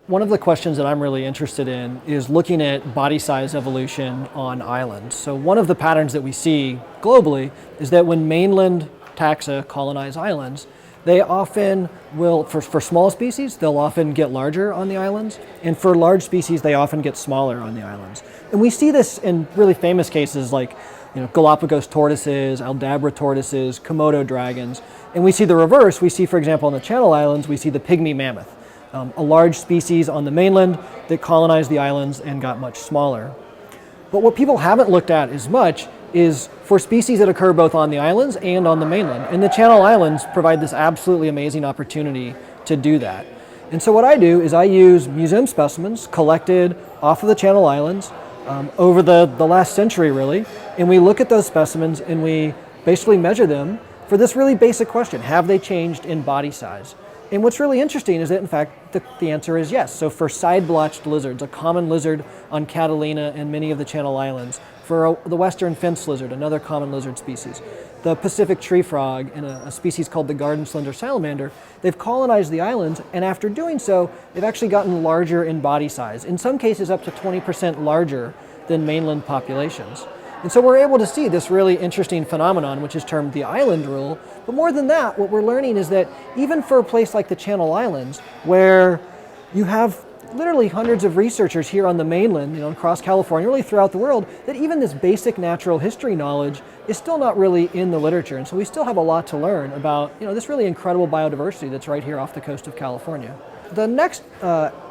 One of the questions that I'm really interested in is looking at body size evolution on islands. So one of the patterns that we see globally is that when mainland taxa colonize islands, they often will, for small species, they'll often get larger on the islands, and for large species, they often get smaller on the islands. And we see this in really famous cases like Galapagos tortoises, Aldabra tortoises, Komodo dragons. And we see the reverse. We see, for example, on the Channel Islands, we see the pygmy mammoth, a large species on the mainland that colonized the islands and got much smaller. But what people haven't looked at as much is for species that occur both on the islands and on the mainland. And the Channel Islands provide this absolutely amazing opportunity to do that. And so what I do is I use museum specimens collected off of the Channel Islands over the last century, really. And we look at those specimens and we basically measure them for this really basic question: have they changed in body size? And what's really interesting is that, in fact, the answer is yes. So for side-blotched lizards, a common lizard on Catalina and many of the Channel Islands, for the western fence lizard, another common lizard species, the Pacific tree frog, and a species called the garden slender salamander, they've colonized the islands, and after doing so, they've actually gotten larger in body size, in some cases up to 20% larger than mainland populations. And so we're able to see this really interesting phenomenon, which is termed the island rule. But more than that, what we're learning is that even for a place like the Channel Islands, where you have literally hundreds of researchers here on the mainland, across California, really throughout the world, that even this basic natural history knowledge is still not really in the literature. And so we still have a lot to learn about this really incredible biodiversity that's right here off the coast of California. The next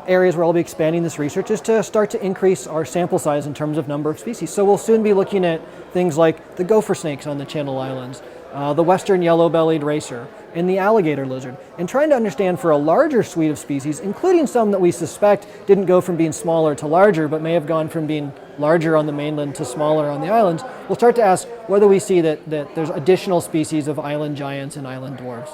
areas where I'll be expanding this research is to start to increase our sample size in terms of number of species. So we'll soon be looking at things like the gopher snakes on the Channel Islands, the western yellow-bellied racer, and the alligator lizard, and trying to understand for a larger suite of species, including some that we suspect didn't go from being smaller to larger, but may have gone from being larger on the mainland to smaller on the islands. We'll start to ask whether we see that there's additional species of island giants and island dwarfs.